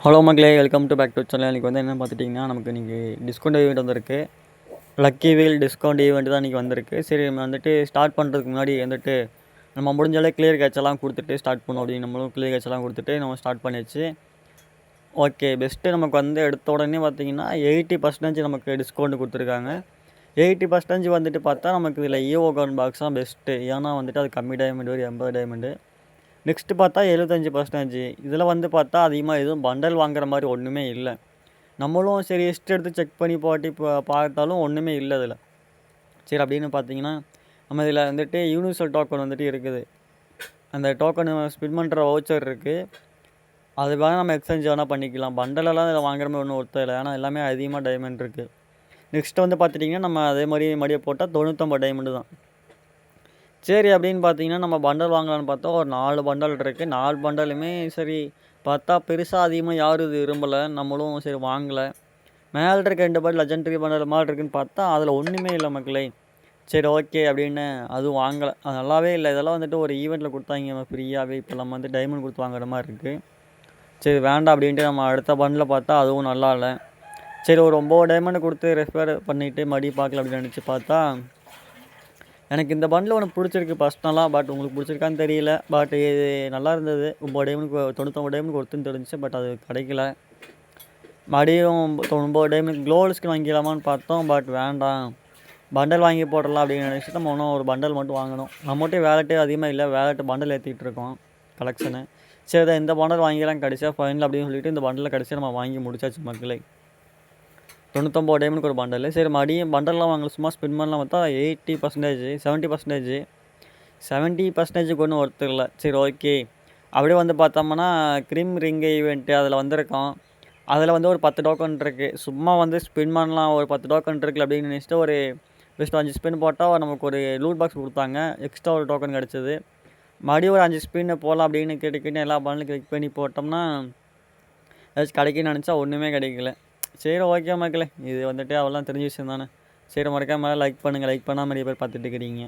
Hello மக்களே, welcome to back to channel. இன்றைக்கி வந்து என்ன பார்த்துட்டிங்கன்னா, நமக்கு இன்றைக்கி டிஸ்கவுண்ட் ஈவெண்ட் வந்திருக்கு. லக்கி வீல் டிஸ்கவுண்ட் ஈவெண்ட் தான் இன்றைக்கி வந்திருக்கு. சரி, நம்ம வந்துட்டு ஸ்டார்ட் பண்ணுறதுக்கு முன்னாடி வந்துட்டு நம்ம முடிஞ்சாலே கிளியர் கேட்செல்லாம் கொடுத்துட்டு ஸ்டார்ட் பண்ணோம் அப்படின்னு நம்மளும் கிளியர் கேட்செல்லாம் கொடுத்துட்டு நம்ம ஸ்டார்ட் பண்ணியாச்சு. ஓகே, பெஸ்ட்டு நமக்கு வந்து எடுத்த உடனே பார்த்திங்கன்னா 80% நமக்கு டிஸ்கவுண்ட் கொடுத்துருக்காங்க. 80% வந்துட்டு பார்த்தா நமக்கு இதில் ஈவோ கன் பாக்ஸ் தான் பெஸ்ட்டு. ஏன்னா வந்துட்டு அது கம்மி டைமண்ட் ஒரு 80 டைமண்டு. நெக்ஸ்ட்டு பார்த்தா 75%. இதில் வந்து பார்த்தா அதிகமாக எதுவும் பண்டல் வாங்குற மாதிரி ஒன்றுமே இல்லை. நம்மளும் சரி ஹிஸ்ட்ரி எடுத்து செக் பண்ணி பார்த்தாலும் ஒன்றுமே இல்லை இதில். சரி, அப்படின்னு பார்த்தீங்கன்னா நம்ம இதில் வந்துட்டு யூனிவர்சல் டோக்கன் வந்துட்டு இருக்குது. அந்த டோக்கன் ஸ்பின் பண்ணுற வவுச்சர் இருக்குது. அது வேணால் நம்ம எக்ஸ்சேஞ்ச் வேணால் பண்ணிக்கலாம். பண்டலெல்லாம் இதில் வாங்குற மாதிரி ஒன்றும் ஒருத்தர் இல்லை. ஏன்னா எல்லாமே அதிகமாக டைமண்ட் இருக்குது. நெக்ஸ்ட்டு வந்து பார்த்துட்டிங்கன்னா நம்ம அதே மாதிரி மடியை போட்டால் 99 டைமண்டு தான். சரி, அப்படின்னு பார்த்தீங்கன்னா நம்ம பண்டல் வாங்கலான்னு பார்த்தா ஒரு 4 பண்டல் இருக்குது. 4 பண்டலுமே சரி பார்த்தா பெருசாக அதிகமாக யாரும் இது விரும்பலை. நம்மளும் சரி வாங்கலை. மேலே இருக்க 2 பண்டல் லெஜெண்டரி பண்டல் மாதிரி இருக்குதுன்னு பார்த்தா அதில் ஒன்றுமே இல்லை மக்களே. சரி, ஓகே அப்படின்னு அதுவும் வாங்கலை. அது நல்லாவே இல்லை. இதெல்லாம் வந்துட்டு ஒரு ஈவெண்ட்டில் கொடுத்தாங்க ஃப்ரீயாகவே. இப்போ நம்ம வந்து டைமண்ட் கொடுத்து வாங்குற மாதிரி இருக்குது. சரி, வேண்டாம் அப்படின்ட்டு நம்ம அடுத்த பண்டலில் பார்த்தா அதுவும் நல்லா இல்லை. சரி, ஒரு 9 டைமண்ட் கொடுத்து ரெஃபர் பண்ணிவிட்டு மறுபடி பார்க்கல அப்படின்னு நினச்சி பார்த்தா எனக்கு இந்த பண்டில் ஒன்று பிடிச்சிருக்கு பர்சனலாக. பட் உங்களுக்கு பிடிச்சிருக்கான்னு தெரியல. பட் இது நல்லா இருந்தது. 9 டைமண்டுக்கு 99 டைமண்டுக்கு ஒருத்துன்னு தெரிஞ்சிச்சு. பட் அது கிடைக்கல. மறுபடியும் 9 டைமண்ட் க்ளோவல் ஸ்கின் வாங்கிக்கலாமான்னு பார்த்தோம். பட் வேண்டாம், பண்டல் வாங்கி போடலாம் அப்படின்னு நினச்சிட்டு நம்ம இன்னும் ஒரு பண்டல் மட்டும் வாங்கணும். நம்மகிட்டே வேலெட்டே அதிகமாக இல்லை. வேலெட்டு பண்டல் ஏற்றிட்டு இருக்கோம் கலெக்ஷனு. சரி, இந்த பண்டல் வாங்கிக்கலாம் கடைசியாக ஃபைனல் அப்படின்னு சொல்லிட்டு இந்த பண்டலில் கடைசியாக நம்ம வாங்கி முடிச்சாச்சு மக்களே. 99 டைமண்டுக்கு ஒரு பண்டல். சரி, மறுபடியும் பண்டல்லாம் வாங்கல, சும்மா ஸ்பின் பண்ணலாம் பார்த்தா 80%, 70%, 70%க்கு ஒன்றும் ஒர்த்து இல்லை. சரி, ஓகே. அப்படியே வந்து பார்த்தோம்னா க்ரீம் ரிங் ஈவெண்ட்டு அதில் வந்திருக்கோம். அதில் வந்து ஒரு 10 டோக்கன் இருக்குது. சும்மா வந்து ஸ்பின் பண்ணலாம், ஒரு 10 டோக்கன் இருக்குல்ல அப்படின்னு நினச்சிட்டு ஒரு பெஸ்ட்டு 5 ஸ்பின் போட்டால் நமக்கு ஒரு லூட் பாக்ஸ் கொடுத்தாங்க. எக்ஸ்ட்ரா ஒரு டோக்கன் கிடச்சிது. மறுபடியும் ஒரு 5 ஸ்பின்னு போகலாம் அப்படின்னு கேட்டு எல்லா பண்டலும் கிளிக் பண்ணி போட்டோம்னா ஏதாச்சும் கிடைக்குன்னு நினச்சா ஒன்றுமே கிடைக்கல. சரி, ஓகே மக்களே, இது வந்துட்டு அவ்வளோதான் தெரிஞ்ச விஷயம் தானே. சரி, மறக்காம லைக் பண்ணுங்கள். லைக் பண்ணாமல் நிறைய பேர் பார்த்துட்டு இருக்கிறீங்க.